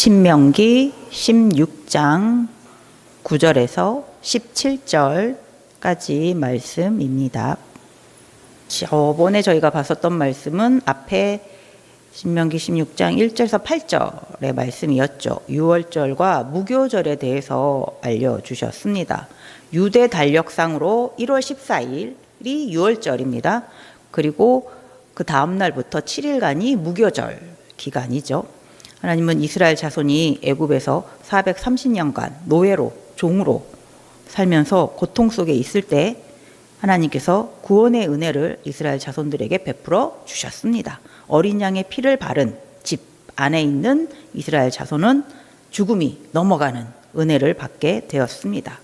신명기 16장 9절에서 17절까지 말씀입니다. 저번에 저희가 봤었던 말씀은 앞에 신명기 16장 1절에서 8절의 말씀이었죠. 유월절과 무교절에 대해서 알려주셨습니다. 유대 달력상으로 1월 14일이 유월절입니다. 그리고 그 다음 날부터 7일간이 무교절 기간이죠. 하나님은 이스라엘 자손이 애굽에서 430년간 노예로 종으로 살면서 고통 속에 있을 때 하나님께서 구원의 은혜를 이스라엘 자손들에게 베풀어 주셨습니다. 어린 양의 피를 바른 집 안에 있는 이스라엘 자손은 죽음이 넘어가는 은혜를 받게 되었습니다.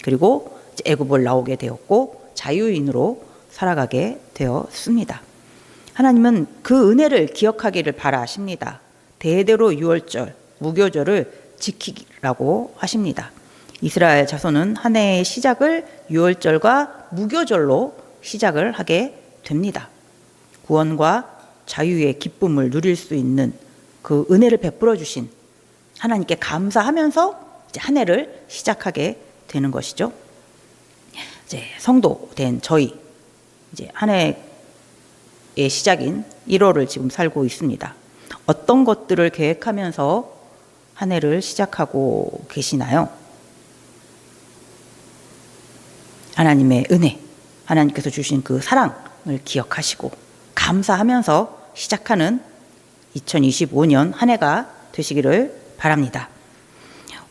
그리고 애굽을 나오게 되었고 자유인으로 살아가게 되었습니다. 하나님은 그 은혜를 기억하기를 바라십니다. 대대로 유월절, 무교절을 지키라고 하십니다. 이스라엘 자손은 한 해의 시작을 유월절과 무교절로 시작을 하게 됩니다. 구원과 자유의 기쁨을 누릴 수 있는 그 은혜를 베풀어 주신 하나님께 감사하면서 이제 한 해를 시작하게 되는 것이죠. 이제 성도 된 저희 이제 한 해의 시작인 1월을 지금 살고 있습니다. 어떤 것들을 계획하면서 한 해를 시작하고 계시나요? 하나님의 은혜, 하나님께서 주신 그 사랑을 기억하시고 감사하면서 시작하는 2025년 한 해가 되시기를 바랍니다.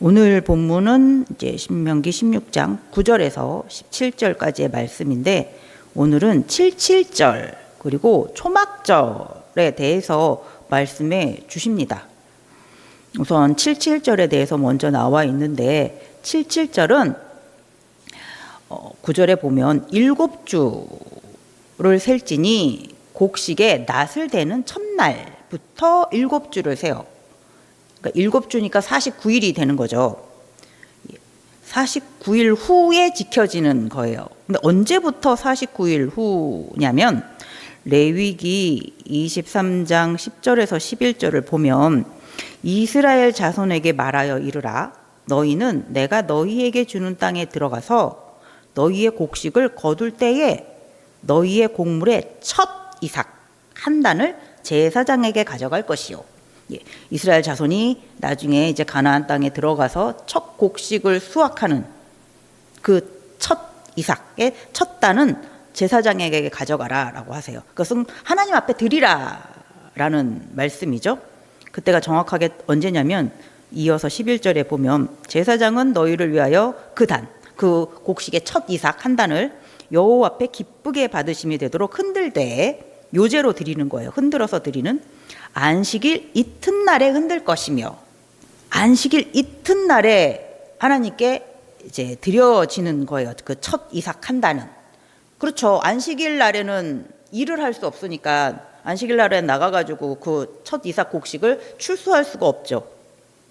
오늘 본문은 이제 신명기 16장 9절에서 17절까지의 말씀인데 오늘은 77절 그리고 초막절에 대해서 말씀해 주십니다. 우선 77절에 대해서 먼저 나와 있는데 77절은 9절에 보면 7주를 셀지니 곡식의 낫을 대는 첫날부터 7주를 세요. 그러니까 7주니까 49일이 되는 거죠. 49일 후에 지켜지는 거예요. 근데 언제부터 49일 후냐면 레위기 23장 10절에서 11절을 보면 이스라엘 자손에게 말하여 이르라 너희는 내가 너희에게 주는 땅에 들어가서 너희의 곡식을 거둘 때에 너희의 곡물의 첫 이삭 한 단을 제사장에게 가져갈 것이요. 이스라엘 자손이 나중에 이제 가나안 땅에 들어가서 첫 곡식을 수확하는 그 첫 이삭의 첫 단은 제사장에게 가져가라 라고 하세요. 그것은 하나님 앞에 드리라 라는 말씀이죠. 그때가 정확하게 언제냐면 이어서 11절에 보면 제사장은 너희를 위하여 그 곡식의 첫 이삭 한 단을 여호와 앞에 기쁘게 받으심이 되도록 흔들되 요제로 드리는 거예요. 흔들어서 드리는 안식일 이튿날에 흔들 것이며 안식일 이튿날에 하나님께 이제 드려지는 거예요. 그 첫 이삭 한 단은. 그렇죠. 안식일 날에는 일을 할 수 없으니까 안식일 날에 나가가지고 그 첫 이삭 곡식을 출수할 수가 없죠.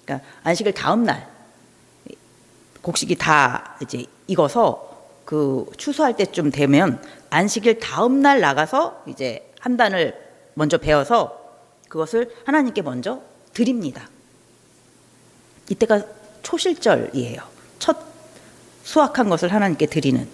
그러니까 안식일 다음 날 곡식이 다 이제 익어서 그 추수할 때쯤 되면 안식일 다음 날 나가서 이제 한 단을 먼저 베어서 그것을 하나님께 먼저 드립니다. 이때가 초실절이에요. 첫 수확한 것을 하나님께 드리는.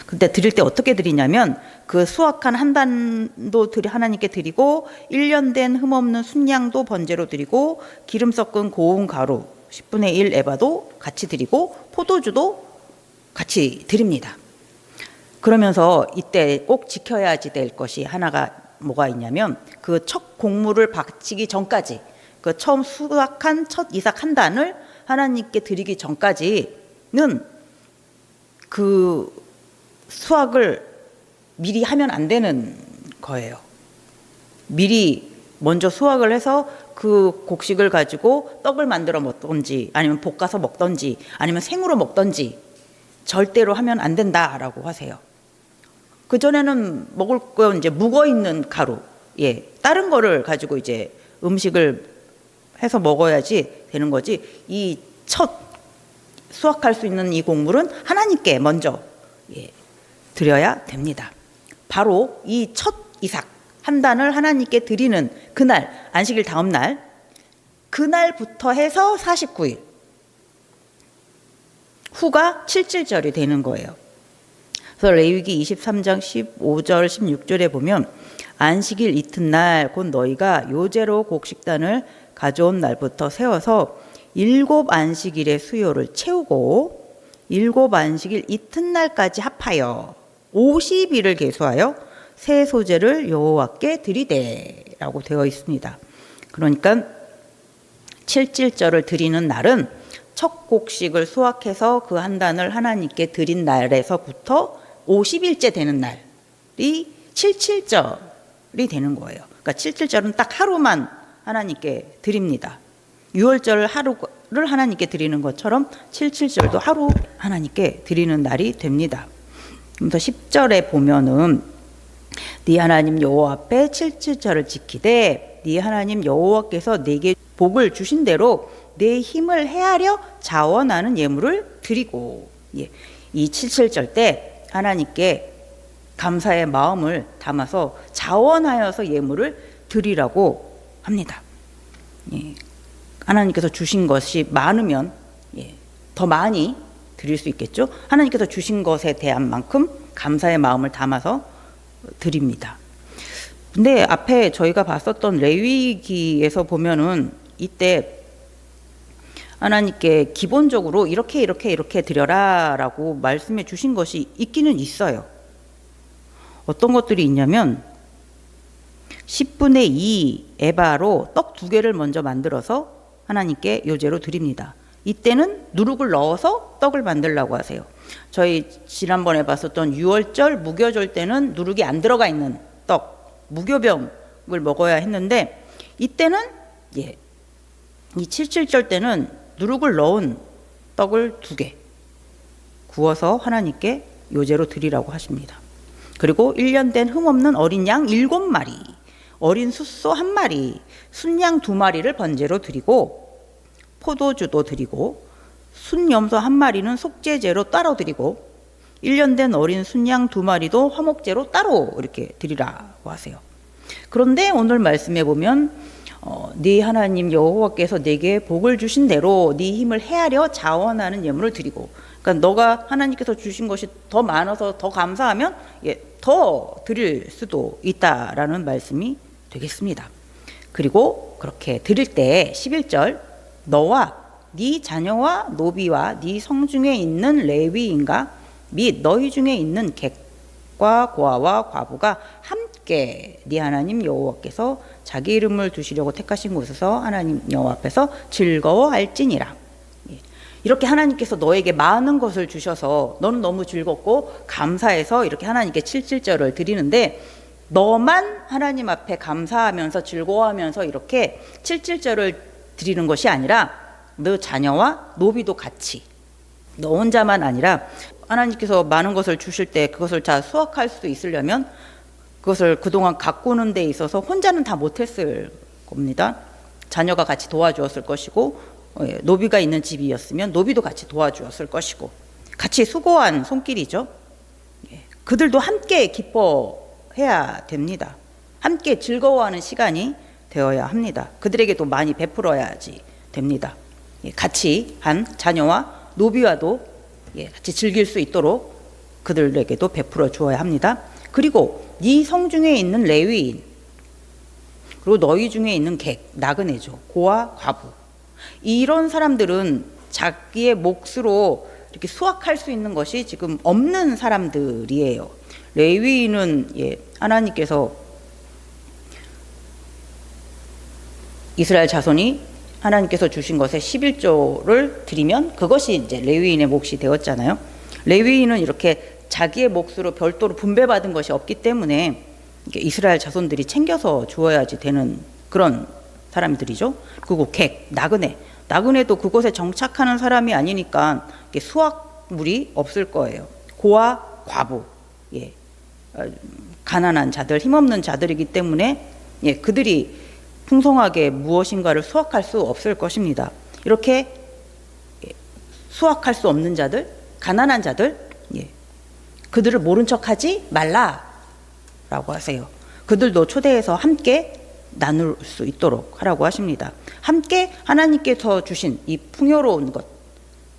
근데 드릴 때 어떻게 드리냐면 그 수확한 한 단도 하나님께 드리고 1년 된 흠없는 순양도 번제로 드리고 기름 섞은 고운 가루 10분의 1 에바도 같이 드리고 포도주도 같이 드립니다. 그러면서 이때 꼭 지켜야지 될 것이 하나가 뭐가 있냐면 그 첫 곡물을 바치기 전까지 그 처음 수확한 첫 이삭 한 단을 하나님께 드리기 전까지는 그 수확을 미리 하면 안 되는 거예요. 미리 먼저 수확을 해서 그 곡식을 가지고 떡을 만들어 먹던지 아니면 볶아서 먹던지 아니면 생으로 먹던지 절대로 하면 안 된다라고 하세요. 그전에는 먹을 건 이제 묵어 있는 가루, 다른 거를 가지고 이제 음식을 해서 먹어야지 되는 거지. 이 첫 수확할 수 있는 이 곡물은 하나님께 먼저 드려야 됩니다. 바로 이 첫 이삭 한 단을 하나님께 드리는 그날 안식일 다음 날 그날부터 해서 49일 후가 칠칠절이 되는 거예요. 그래서 레위기 23장 15절 16절에 보면 안식일 이튿날 곧 너희가 요제로 곡식단을 가져온 날부터 세워서 7 안식일의 수요를 채우고 7 안식일 이튿날까지 합하여 50일을 계수하여 새 소재를 여호와께 드리되라고 되어 있습니다. 그러니까 칠칠절을 드리는 날은 첫 곡식을 수확해서 그 한 단을 하나님께 드린 날에서부터 50일째 되는 날이 칠칠절이 되는 거예요. 그러니까 칠칠절은 딱 하루만 하나님께 드립니다. 유월절 하루를 하나님께 드리는 것처럼 칠칠절도 하루 하나님께 드리는 날이 됩니다. 그래서 10절에 보면은 네 하나님 여호와 앞에 칠칠절을 지키되 네 하나님 여호와께서 네게 복을 주신 대로 내 힘을 헤아려 자원하는 예물을 드리고, 이 칠칠절 때 하나님께 감사의 마음을 담아서 자원하여서 예물을 드리라고 합니다. 하나님께서 주신 것이 많으면 더 많이 드릴 수 있겠죠. 하나님께서 주신 것에 대한 만큼 감사의 마음을 담아서 드립니다. 근데 앞에 저희가 봤었던 레위기에서 보면은 이때 하나님께 기본적으로 이렇게 드려라 라고 말씀해 주신 것이 있기는 있어요. 어떤 것들이 있냐면 10분의 2 에바로 떡 2개를 먼저 만들어서 하나님께 요제로 드립니다. 이때는 누룩을 넣어서 떡을 만들라고 하세요. 저희 지난번에 봤었던 유월절 무교절 때는 누룩이 안 들어가 있는 떡, 무교병을 먹어야 했는데 이때는 이 칠칠절 때는 누룩을 넣은 떡을 2개 구워서 하나님께 요제로 드리라고 하십니다. 그리고 1년 된 흠없는 어린 양 7마리, 어린 숫소 1마리, 순양 2마리를 번제로 드리고 포도주도 드리고 순염소 1마리는 속죄제로 따로 드리고 1년 된 어린 순양 2마리도 화목제로 따로 이렇게 드리라고 하세요. 그런데 오늘 말씀해 보면 네 하나님 여호와께서 네게 복을 주신 대로 네 힘을 헤아려 자원하는 예물을 드리고, 그러니까 너가 하나님께서 주신 것이 더 많아서 더 감사하면 더 드릴 수도 있다라는 말씀이 되겠습니다. 그리고 그렇게 드릴 때 11절 너와 네 자녀와 노비와 네 성중에 있는 레위인과 및 너희 중에 있는 객과 고아와 과부가 함께 네 하나님 여호와께서 자기 이름을 두시려고 택하신 곳에서 하나님 여호와 앞에서 즐거워할지니라. 이렇게 하나님께서 너에게 많은 것을 주셔서 너는 너무 즐겁고 감사해서 이렇게 하나님께 칠칠절을 드리는데 너만 하나님 앞에 감사하면서 즐거워하면서 이렇게 칠칠절을 드리는 것이 아니라 너 자녀와 노비도 같이, 너 혼자만 아니라 하나님께서 많은 것을 주실 때 그것을 다 수확할 수 있으려면 그것을 그동안 가꾸는 데 있어서 혼자는 다 못했을 겁니다. 자녀가 같이 도와주었을 것이고 노비가 있는 집이었으면 노비도 같이 도와주었을 것이고 같이 수고한 손길이죠. 그들도 함께 기뻐해야 됩니다. 함께 즐거워하는 시간이 되어야 합니다. 그들에게도 많이 베풀어야지 됩니다. 같이 한 자녀와 노비와도 같이 즐길 수 있도록 그들에게도 베풀어 주어야 합니다. 그리고 네 성중에 있는 레위인, 그리고 너희 중에 있는 객, 나그네죠. 고아, 과부. 이런 사람들은 자기의 몫으로 이렇게 수확할 수 있는 것이 지금 없는 사람들이에요. 레위인은 하나님께서 이스라엘 자손이 하나님께서 주신 것에 11조를 드리면 그것이 이제 레위인의 몫이 되었잖아요. 레위인은 이렇게 자기의 몫으로 별도로 분배받은 것이 없기 때문에 이스라엘 자손들이 챙겨서 주어야지 되는 그런 사람들이죠. 그리고 객, 나그네도 그곳에 정착하는 사람이 아니니까 수확물이 없을 거예요. 고아, 과부, 가난한 자들, 힘없는 자들이기 때문에 그들이 풍성하게 무엇인가를 수확할 수 없을 것입니다. 이렇게 수확할 수 없는 자들, 가난한 자들, 그들을 모른 척하지 말라라고 하세요. 그들도 초대해서 함께 나눌 수 있도록 하라고 하십니다. 함께 하나님께서 주신 이 풍요로운 것,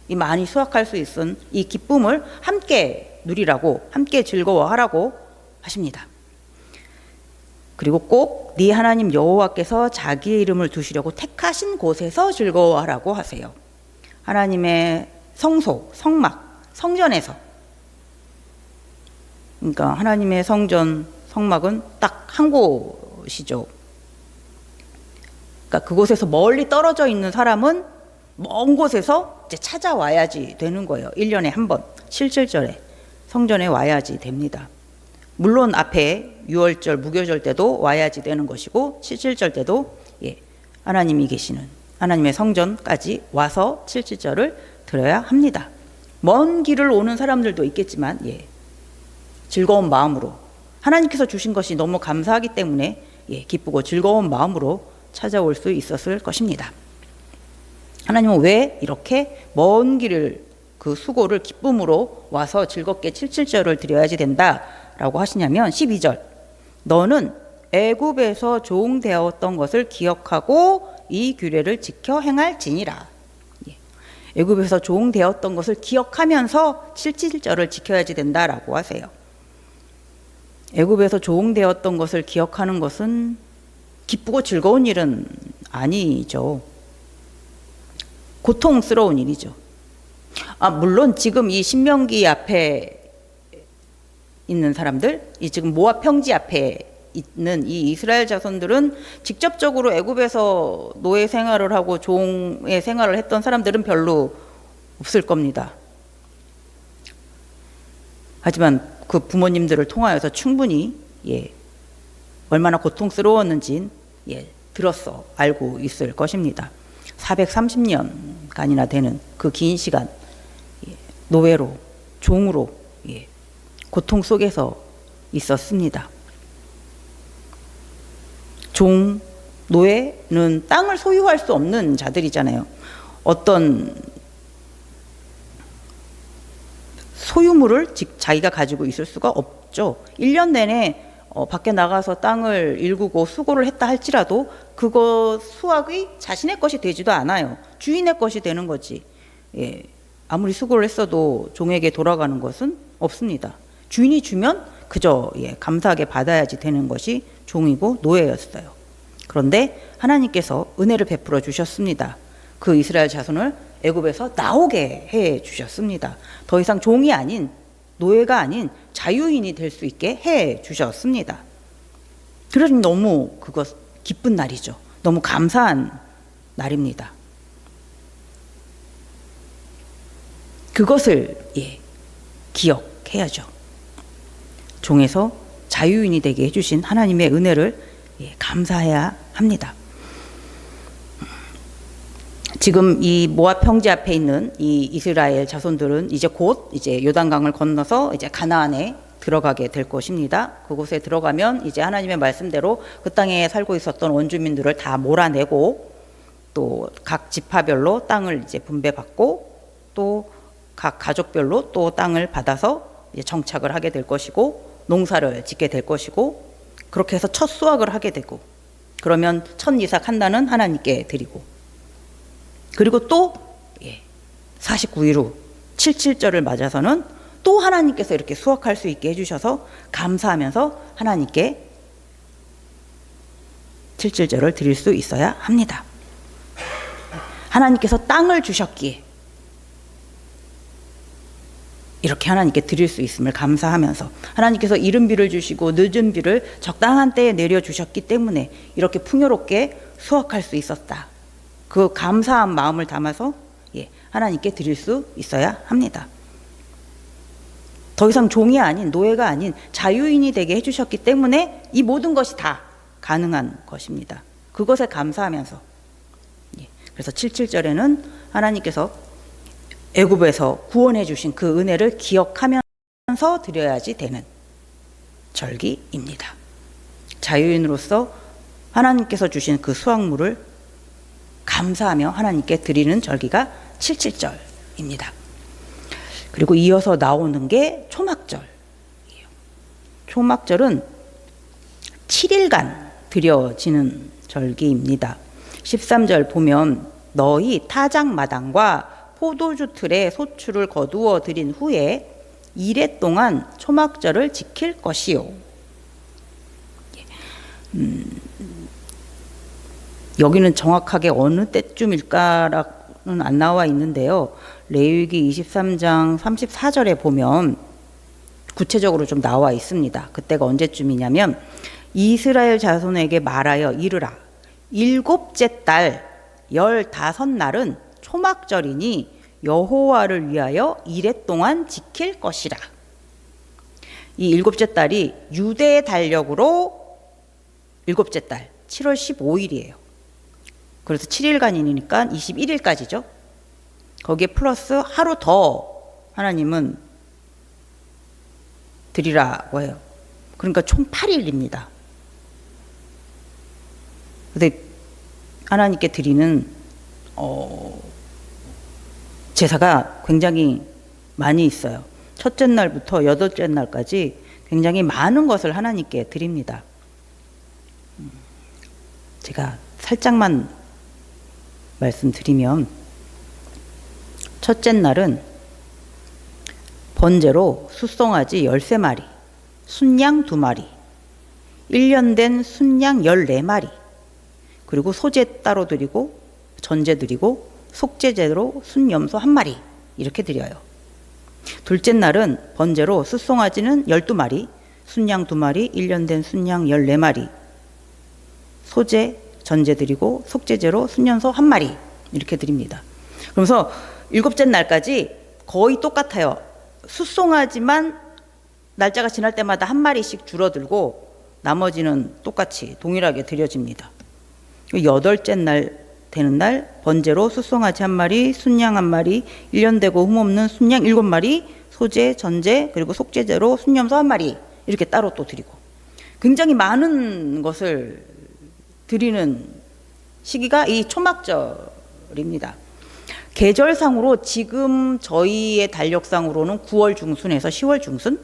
이 많이 수확할 수 있은 이 기쁨을 함께 누리라고, 함께 즐거워하라고 하십니다. 그리고 꼭 네 하나님 여호와께서 자기의 이름을 두시려고 택하신 곳에서 즐거워하라고 하세요. 하나님의 성소, 성막, 성전에서. 그러니까 하나님의 성전, 성막은 딱 한 곳이죠. 그러니까 그곳에서 멀리 떨어져 있는 사람은 먼 곳에서 이제 찾아와야지 되는 거예요. 1년에 한 번, 7.7절에 성전에 와야지 됩니다. 물론 앞에 6월절, 무교절 때도 와야지 되는 것이고 7.7절 때도 하나님이 계시는 하나님의 성전까지 와서 7.7절을 드려야 합니다. 먼 길을 오는 사람들도 있겠지만 즐거운 마음으로 하나님께서 주신 것이 너무 감사하기 때문에 기쁘고 즐거운 마음으로 찾아올 수 있었을 것입니다. 하나님은 왜 이렇게 먼 길을 그 수고를 기쁨으로 와서 즐겁게 7.7절을 드려야지 된다라고 하시냐면 12절 너는 애굽에서 종되었던 것을 기억하고 이 규례를 지켜 행할지니라. 애굽에서 종되었던 것을 기억하면서 7.7절을 지켜야지 된다라고 하세요. 애굽에서 종되었던 것을 기억하는 것은 기쁘고 즐거운 일은 아니죠. 고통스러운 일이죠. 물론 지금 이 신명기 앞에 있는 사람들, 이 지금 모압 평지 앞에 있는 이 이스라엘 자손들은 직접적으로 애굽에서 노예 생활을 하고 종의 생활을 했던 사람들은 별로 없을 겁니다. 하지만 그 부모님들을 통하여서 충분히 얼마나 고통스러웠는지 들었어 알고 있을 것입니다. 430년간이나 되는 그 긴 시간 노예로 종으로 고통 속에서 있었습니다. 종, 노예는 땅을 소유할 수 없는 자들이잖아요. 어떤 소유물을 자기가 가지고 있을 수가 없죠. 1년 내내 밖에 나가서 땅을 일구고 수고를 했다 할지라도 그거 수확이 자신의 것이 되지도 않아요. 주인의 것이 되는 거지. 아무리 수고를 했어도 종에게 돌아가는 것은 없습니다. 주인이 주면 그저 감사하게 받아야지 되는 것이 종이고 노예였어요. 그런데 하나님께서 은혜를 베풀어 주셨습니다. 그 이스라엘 자손을 애굽에서 나오게 해 주셨습니다. 더 이상 종이 아닌 노예가 아닌 자유인이 될 수 있게 해 주셨습니다. 그러니 너무 그것 기쁜 날이죠. 너무 감사한 날입니다. 그것을 기억해야죠. 종에서 자유인이 되게 해주신 하나님의 은혜를 감사해야 합니다. 지금 이 모압 평지 앞에 있는 이 이스라엘 자손들은 이제 곧 요단강을 건너서 이제 가나안에 들어가게 될 것입니다. 그곳에 들어가면 이제 하나님의 말씀대로 그 땅에 살고 있었던 원주민들을 다 몰아내고 또 각 지파별로 땅을 이제 분배받고 또 각 가족별로 또 땅을 받아서 이제 정착을 하게 될 것이고 농사를 짓게 될 것이고 그렇게 해서 첫 수확을 하게 되고 그러면 첫 이삭 한 단은 하나님께 드리고 그리고 또 49일 후 7.7절을 맞아서는 또 하나님께서 이렇게 수확할 수 있게 해주셔서 감사하면서 하나님께 7.7절을 드릴 수 있어야 합니다. 하나님께서 땅을 주셨기에 이렇게 하나님께 드릴 수 있음을 감사하면서 하나님께서 이른 비를 주시고 늦은 비를 적당한 때에 내려주셨기 때문에 이렇게 풍요롭게 수확할 수 있었다. 그 감사한 마음을 담아서 하나님께 드릴 수 있어야 합니다. 더 이상 종이 아닌 노예가 아닌 자유인이 되게 해주셨기 때문에 이 모든 것이 다 가능한 것입니다. 그것에 감사하면서 그래서 7.7절에는 하나님께서 애굽에서 구원해 주신 그 은혜를 기억하면서 드려야지 되는 절기입니다. 자유인으로서 하나님께서 주신 그 수확물을 감사하며 하나님께 드리는 절기가 7.7절입니다. 그리고 이어서 나오는 게 초막절이에요. 초막절은 7일간 드려지는 절기입니다. 13절 보면 너희 타작마당과 포도주 틀에 소출을 거두어 들인 후에 이래 동안 초막절을 지킬 것이요. 여기는 정확하게 어느 때쯤일까는 안 나와 있는데요. 레위기 23장 34절에 보면 구체적으로 좀 나와 있습니다. 그때가 언제쯤이냐면 이스라엘 자손에게 말하여 이르라. 7째 달 15날은 초막절이니 여호와를 위하여 이래 동안 지킬 것이라. 이 7째 달이 유대의 달력으로 7째 달 7월 15일이에요. 그래서 7일간이니까 21일까지죠. 거기에 플러스 하루 더 하나님은 드리라고 해요. 그러니까 총 8일입니다. 근데 하나님께 드리는 제사가 굉장히 많이 있어요. 첫째 날부터 여덟째 날까지 굉장히 많은 것을 하나님께 드립니다. 제가 살짝만 말씀드리면 첫째 날은 번제로 숫송아지 13마리, 순양 2마리, 1년 된 순양 14마리, 그리고 소제 따로 드리고 전제 드리고 속죄제로 순염소 1마리 이렇게 드려요. 둘째 날은 번제로 숫송아지는 12마리, 순양 2마리, 1년 된 순양 14마리, 소제, 전제 드리고 속죄제로 순염소 1마리 이렇게 드립니다. 그러면서 7째 날까지 거의 똑같아요. 숫송아지만 날짜가 지날 때마다 1마리씩 줄어들고 나머지는 똑같이 동일하게 드려집니다. 8째 날 되는 날 번제로 숫송아지 1마리, 순양 1마리, 1년 되고 흠없는 순양 7마리, 소제, 전제, 그리고 속죄제로 순염소 1마리 이렇게 따로 또 드리고 굉장히 많은 것을 드리는 시기가 이 초막절입니다. 계절상으로 지금 저희의 달력상으로는 9월 중순에서 10월 중순,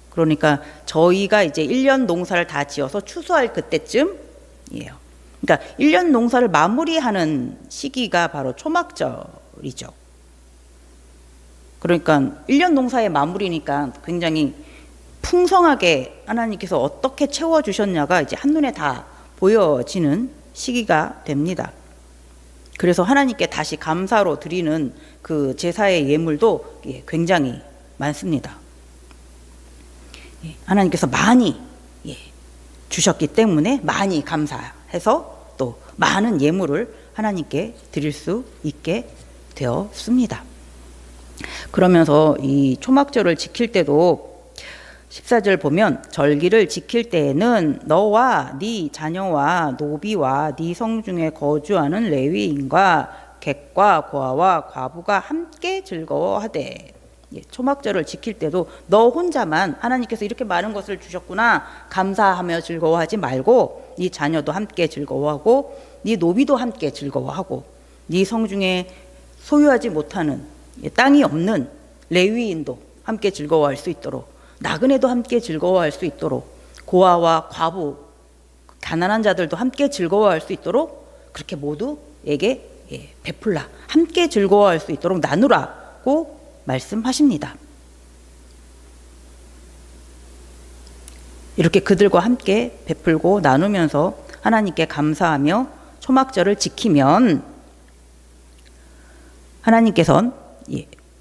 그러니까 저희가 이제 1년 농사를 다 지어서 추수할 그때쯤이에요. 그러니까 1년 농사를 마무리하는 시기가 바로 초막절이죠. 그러니까 1년 농사의 마무리니까 굉장히 풍성하게 하나님께서 어떻게 채워주셨냐가 이제 한눈에 다 보여지는 시기가 됩니다. 그래서 하나님께 다시 감사로 드리는 그 제사의 예물도 굉장히 많습니다. 하나님께서 많이 주셨기 때문에 많이 감사해서 또 많은 예물을 하나님께 드릴 수 있게 되었습니다. 그러면서 이 초막절을 지킬 때도 14절 보면 절기를 지킬 때에는 너와 네 자녀와 노비와 네 성중에 거주하는 레위인과 객과 고아와 과부가 함께 즐거워하되. 초막절을 지킬 때도 너 혼자만 하나님께서 이렇게 많은 것을 주셨구나 감사하며 즐거워하지 말고 네 자녀도 함께 즐거워하고 네 노비도 함께 즐거워하고 네 성중에 소유하지 못하는 땅이 없는 레위인도 함께 즐거워할 수 있도록 나그네도 함께 즐거워할 수 있도록 고아와 과부 가난한 자들도 함께 즐거워할 수 있도록 그렇게 모두에게 베풀라 함께 즐거워할 수 있도록 나누라고 말씀하십니다. 이렇게 그들과 함께 베풀고 나누면서 하나님께 감사하며 초막절을 지키면 하나님께서는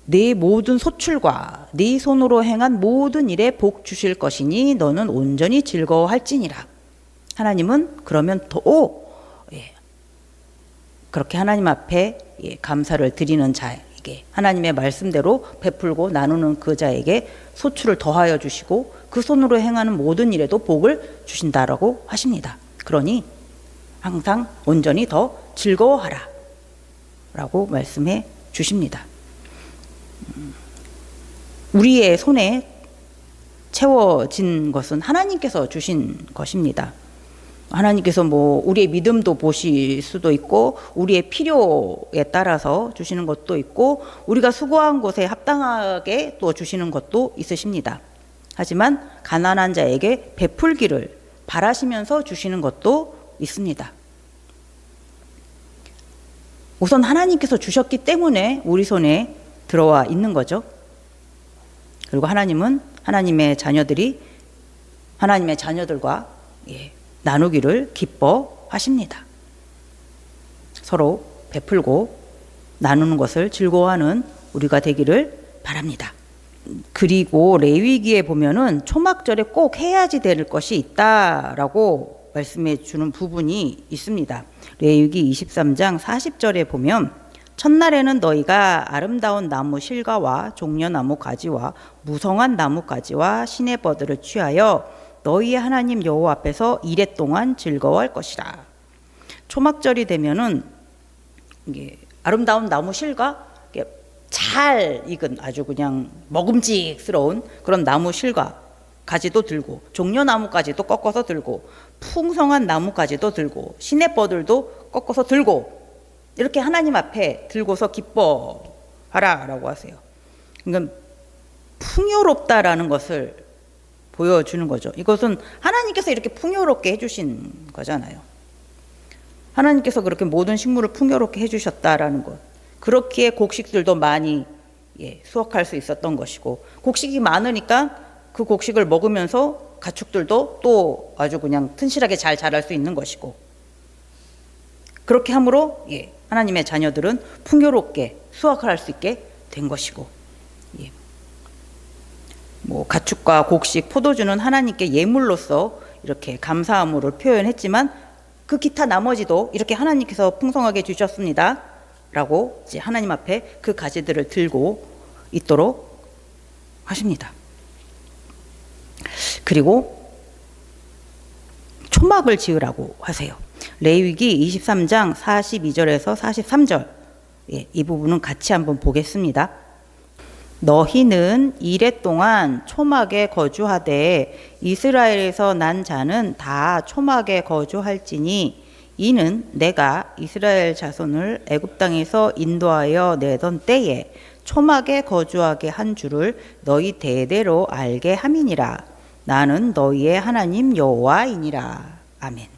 네 모든 소출과 네 손으로 행한 모든 일에 복 주실 것이니 너는 온전히 즐거워할지니라. 하나님은 그러면 더 그렇게 하나님 앞에 감사를 드리는 자에게 하나님의 말씀대로 베풀고 나누는 그 자에게 소출을 더하여 주시고 그 손으로 행하는 모든 일에도 복을 주신다라고 하십니다. 그러니 항상 온전히 더 즐거워하라 라고 말씀해 주십니다. 우리의 손에 채워진 것은 하나님께서 주신 것입니다. 하나님께서 우리의 믿음도 보실 수도 있고 우리의 필요에 따라서 주시는 것도 있고 우리가 수고한 것에 합당하게 또 주시는 것도 있으십니다. 하지만 가난한 자에게 베풀기를 바라시면서 주시는 것도 있습니다. 우선 하나님께서 주셨기 때문에 우리 손에 들어와 있는 거죠. 그리고 하나님은 하나님의 자녀들과 나누기를 기뻐하십니다. 서로 베풀고 나누는 것을 즐거워하는 우리가 되기를 바랍니다. 그리고 레위기에 보면은 초막절에 꼭 해야지 될 것이 있다라고 말씀해 주는 부분이 있습니다. 레위기 23장 40절에 보면 첫날에는 너희가 아름다운 나무 실과와 종려나무 가지와 무성한 나무 가지와 시내버드를 취하여 너희의 하나님 여호와 앞에서 이레 동안 즐거워할 것이라. 초막절이 되면은 이게 아름다운 나무 실과, 잘 익은 아주 그냥 먹음직스러운 그런 나무 실과 가지도 들고 종려나무까지도 꺾어서 들고 풍성한 나무까지도 들고 시내버들도 꺾어서 들고 이렇게 하나님 앞에 들고서 기뻐하라라고 하세요. 그러니까 풍요롭다라는 것을 보여주는 거죠. 이것은 하나님께서 이렇게 풍요롭게 해주신 거잖아요. 하나님께서 그렇게 모든 식물을 풍요롭게 해주셨다라는 것. 그렇기에 곡식들도 많이 수확할 수 있었던 것이고, 곡식이 많으니까 그 곡식을 먹으면서 가축들도 또 아주 그냥 튼실하게 잘 자랄 수 있는 것이고, 그렇게 함으로 하나님의 자녀들은 풍요롭게 수확할 수 있게 된 것이고, 뭐 가축과 곡식, 포도주는 하나님께 예물로서 이렇게 감사함으로 표현했지만 그 기타 나머지도 이렇게 하나님께서 풍성하게 주셨습니다 라고 이제 하나님 앞에 그 가지들을 들고 있도록 하십니다. 그리고 초막을 지으라고 하세요. 레위기 23장 42절에서 43절, 이 부분은 같이 한번 보겠습니다. 너희는 이레 동안 초막에 거주하되 이스라엘에서 난 자는 다 초막에 거주할지니 이는 내가 이스라엘 자손을 애굽 땅에서 인도하여 내던 때에 초막에 거주하게 한 줄을 너희 대대로 알게 함이니라. 나는 너희의 하나님 여호와이니라. 아멘.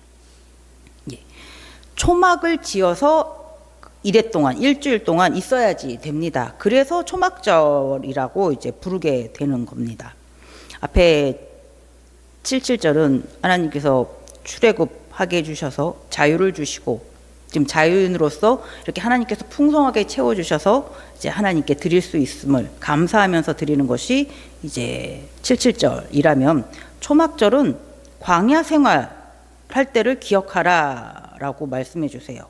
초막을 지어서 이레 동안, 일주일 동안 있어야지 됩니다. 그래서 초막절이라고 이제 부르게 되는 겁니다. 앞에 77절은 하나님께서 출애굽하게 해주셔서 자유를 주시고, 지금 자유인으로서 이렇게 하나님께서 풍성하게 채워주셔서 이제 하나님께 드릴 수 있음을 감사하면서 드리는 것이 이제 77절이라면, 초막절은 광야 생활 할 때를 기억하라라고 말씀해 주세요.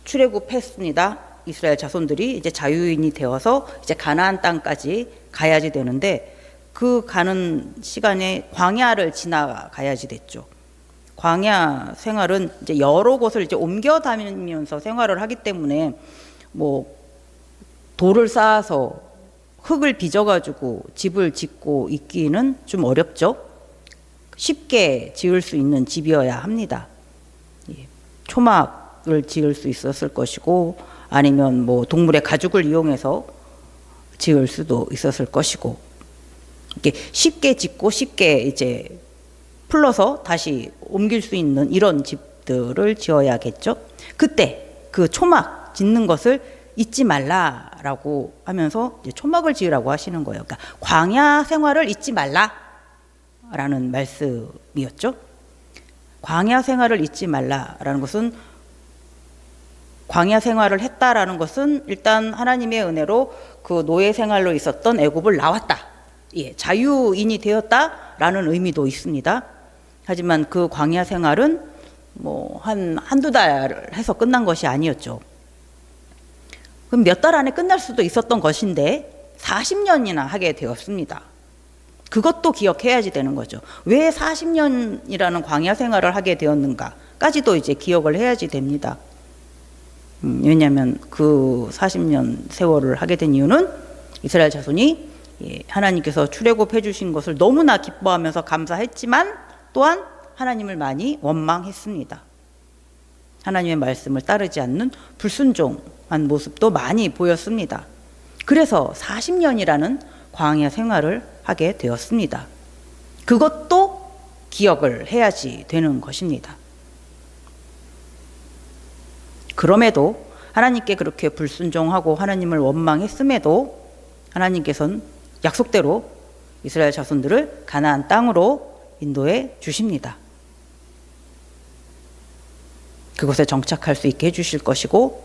출애굽했습니다. 이스라엘 자손들이 이제 자유인이 되어서 이제 가나안 땅까지 가야지 되는데, 그 가는 시간에 광야를 지나가야지 됐죠. 광야 생활은 이제 여러 곳을 이제 옮겨 다니면서 생활을 하기 때문에 뭐 돌을 쌓아서 흙을 빚어가지고 집을 짓고 있기는 좀 어렵죠. 쉽게 지을 수 있는 집이어야 합니다. 초막을 지을 수 있었을 것이고, 아니면 뭐 동물의 가죽을 이용해서 지을 수도 있었을 것이고, 이렇게 쉽게 짓고 쉽게 이제 풀러서 다시 옮길 수 있는 이런 집들을 지어야겠죠. 그때 그 초막 짓는 것을 잊지 말라라고 하면서 이제 초막을 지으라고 하시는 거예요. 그러니까 광야 생활을 잊지 말라라는 말씀이었죠. 광야 생활을 잊지 말라라는 것은, 광야 생활을 했다라는 것은 일단 하나님의 은혜로 그 노예 생활로 있었던 애굽을 나왔다, 자유인이 되었다라는 의미도 있습니다. 하지만 그 광야 생활은 뭐 한두 달 해서 끝난 것이 아니었죠. 그럼 몇 달 안에 끝날 수도 있었던 것인데 40년이나 하게 되었습니다. 그것도 기억해야지 되는 거죠. 왜 40년이라는 광야 생활을 하게 되었는가까지도 이제 기억을 해야지 됩니다. 왜냐하면 그 40년 세월을 하게 된 이유는 이스라엘 자손이 하나님께서 출애굽해 주신 것을 너무나 기뻐하면서 감사했지만 또한 하나님을 많이 원망했습니다. 하나님의 말씀을 따르지 않는 불순종한 모습도 많이 보였습니다. 그래서 40년이라는 광야 생활을 하게 되었습니다. 그것도 기억을 해야지 되는 것입니다. 그럼에도 하나님께 그렇게 불순종하고 하나님을 원망했음에도 하나님께서는 약속대로 이스라엘 자손들을 가나안 땅으로 인도해 주십니다. 그곳에 정착할 수 있게 해주실 것이고,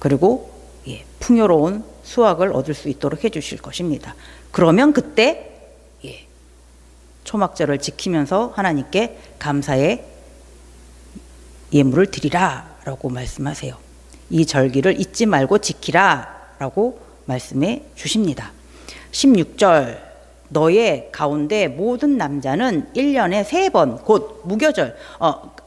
그리고 풍요로운 수확을 얻을 수 있도록 해주실 것입니다. 그러면 그때 초막절을 지키면서 하나님께 감사의 예물을 드리라 라고 말씀하세요. 이 절기를 잊지 말고 지키라 라고 말씀해 주십니다. 16절, 너의 가운데 모든 남자는 1년에 3번 곧 무교절,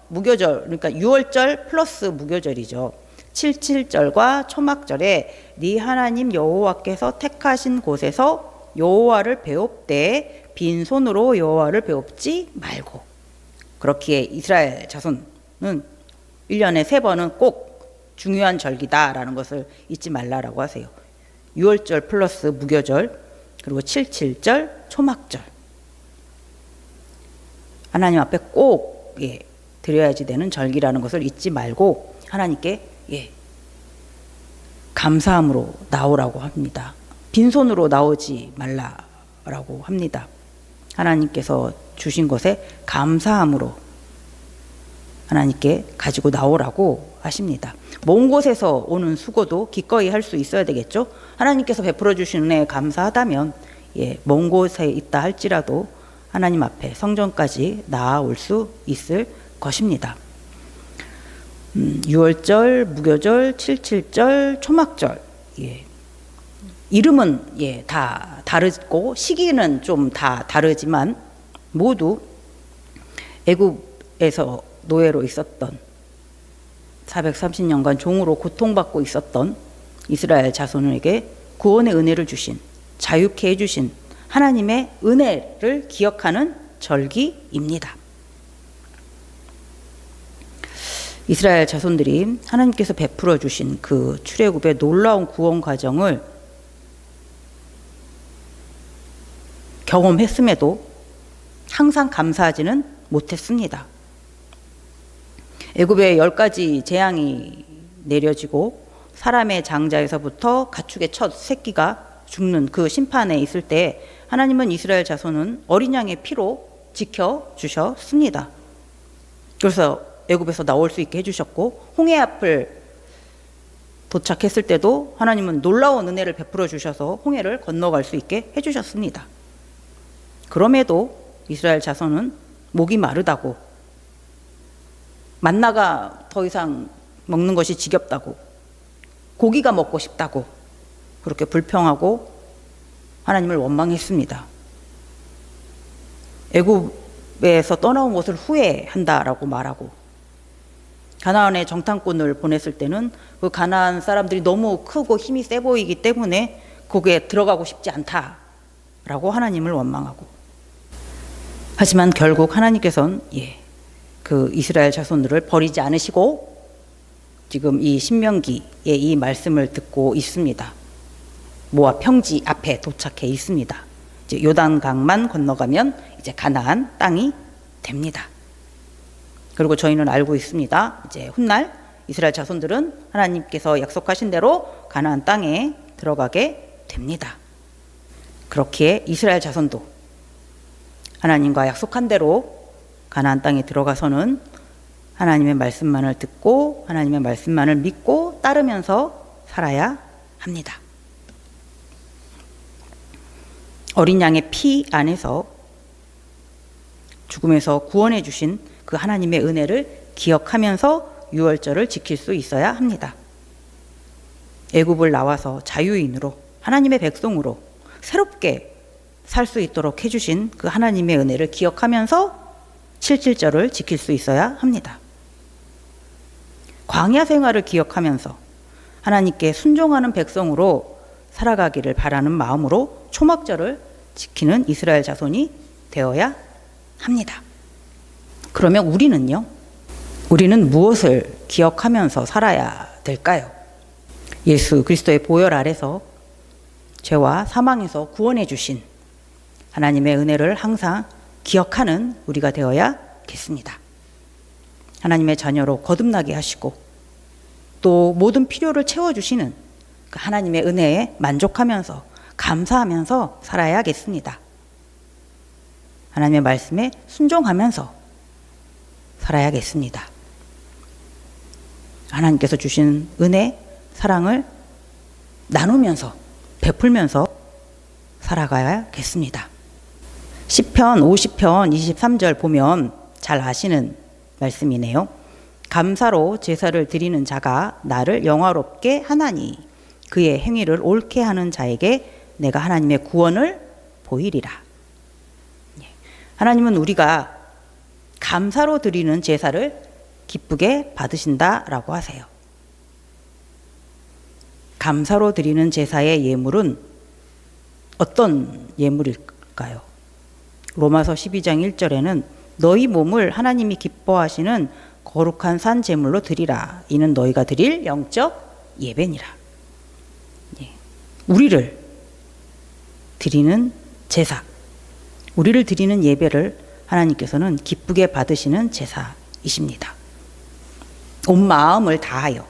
그러니까 6월절 플러스 무교절이죠. 77절과 초막절에 네 하나님 여호와께서 택하신 곳에서 여호와를 배웁되 빈손으로 여호와를 배웁지 말고. 그렇기에 이스라엘 자손은 1년에 3번은 꼭 중요한 절기다라는 것을 잊지 말라라고 하세요. 6월절 플러스 무교절, 그리고 77절 초막절. 하나님 앞에 꼭 드려야지 되는 절기라는 것을 잊지 말고 하나님께 감사함으로 나오라고 합니다. 빈손으로 나오지 말라라고 합니다. 하나님께서 주신 것에 감사함으로 하나님께 가지고 나오라고 하십니다. 먼 곳에서 오는 수고도 기꺼이 할 수 있어야 되겠죠. 하나님께서 베풀어 주신 은혜에 감사하다면 먼 곳에 있다 할지라도 하나님 앞에 성전까지 나아올 수 있을 것입니다. 6월절, 무교절, 77절, 초막절. 이름은 다 다르고 시기는 좀 다 다르지만 모두 애굽에서 노예로 있었던 430년간 종으로 고통받고 있었던 이스라엘 자손에게 구원의 은혜를 주신, 자유케 해주신 하나님의 은혜를 기억하는 절기입니다. 이스라엘 자손들이 하나님께서 베풀어 주신 그 출애굽의 놀라운 구원 과정을 경험했음에도 항상 감사하지는 못했습니다. 애굽에 10가지 재앙이 내려지고 사람의 장자에서부터 가축의 첫 새끼가 죽는 그 심판에 있을 때 하나님은 이스라엘 자손은 어린 양의 피로 지켜주셨습니다. 그래서 애굽에서 나올 수 있게 해주셨고, 홍해 앞을 도착했을 때도 하나님은 놀라운 은혜를 베풀어 주셔서 홍해를 건너갈 수 있게 해주셨습니다. 그럼에도 이스라엘 자손은 목이 마르다고, 만나가 더 이상 먹는 것이 지겹다고, 고기가 먹고 싶다고 그렇게 불평하고 하나님을 원망했습니다. 애굽에서 떠나온 것을 후회한다라고 말하고, 가나안에 정탐꾼을 보냈을 때는 그 가나안 사람들이 너무 크고 힘이 세 보이기 때문에 거기에 들어가고 싶지 않다라고 하나님을 원망하고, 하지만 결국 하나님께서는 그 이스라엘 자손들을 버리지 않으시고 지금 이 신명기의 이 말씀을 듣고 있습니다. 모압 평지 앞에 도착해 있습니다. 이제 요단강만 건너가면 이제 가나안 땅이 됩니다. 그리고 저희는 알고 있습니다. 이제 훗날 이스라엘 자손들은 하나님께서 약속하신 대로 가나안 땅에 들어가게 됩니다. 그렇기에 이스라엘 자손도 하나님과 약속한 대로 가나안 땅에 들어가서는 하나님의 말씀만을 듣고 하나님의 말씀만을 믿고 따르면서 살아야 합니다. 어린 양의 피 안에서 죽음에서 구원해 주신 그 하나님의 은혜를 기억하면서 유월절을 지킬 수 있어야 합니다. 애굽을 나와서 자유인으로 하나님의 백성으로 새롭게 살 수 있도록 해주신 그 하나님의 은혜를 기억하면서 77절을 지킬 수 있어야 합니다. 광야 생활을 기억하면서 하나님께 순종하는 백성으로 살아가기를 바라는 마음으로 초막절을 지키는 이스라엘 자손이 되어야 합니다. 그러면 우리는요? 우리는 무엇을 기억하면서 살아야 될까요? 예수 그리스도의 보혈 아래서 죄와 사망에서 구원해 주신 하나님의 은혜를 항상 기억하는 우리가 되어야겠습니다. 하나님의 자녀로 거듭나게 하시고 또 모든 필요를 채워주시는 그 하나님의 은혜에 만족하면서 감사하면서 살아야겠습니다. 하나님의 말씀에 순종하면서 살아야겠습니다. 하나님께서 주신 은혜, 사랑을 나누면서 베풀면서 살아가야겠습니다. 시편 50편 23절 보면 잘 아시는 말씀이네요. 감사로 제사를 드리는 자가 나를 영화롭게 하나니 그의 행위를 옳게 하는 자에게 내가 하나님의 구원을 보이리라. 하나님은 우리가 감사로 드리는 제사를 기쁘게 받으신다라고 하세요. 감사로 드리는 제사의 예물은 어떤 예물일까요? 로마서 12장 1절에는 너희 몸을 하나님이 기뻐하시는 거룩한 산 제물로 드리라. 이는 너희가 드릴 영적 예배니라. 우리를 드리는 제사, 우리를 드리는 예배를 하나님께서는 기쁘게 받으시는 제사이십니다. 온 마음을 다하여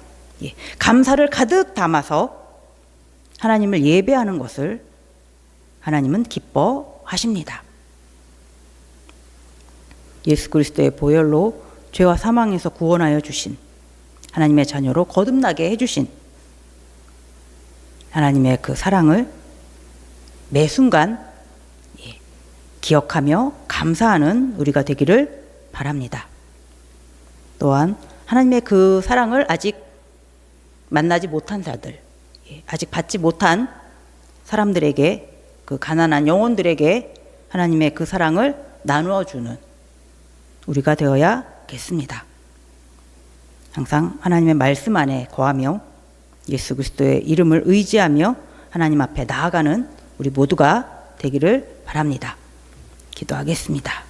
감사를 가득 담아서 하나님을 예배하는 것을 하나님은 기뻐하십니다. 예수 그리스도의 보혈로 죄와 사망에서 구원하여 주신 하나님의 자녀로 거듭나게 해주신 하나님의 그 사랑을 매 순간 기억하며 감사하는 우리가 되기를 바랍니다. 또한 하나님의 그 사랑을 아직 만나지 못한 자들, 아직 받지 못한 사람들에게, 그 가난한 영혼들에게 하나님의 그 사랑을 나누어 주는 우리가 되어야겠습니다. 항상 하나님의 말씀 안에 거하며 예수 그리스도의 이름을 의지하며 하나님 앞에 나아가는 우리 모두가 되기를 바랍니다. 기도하겠습니다.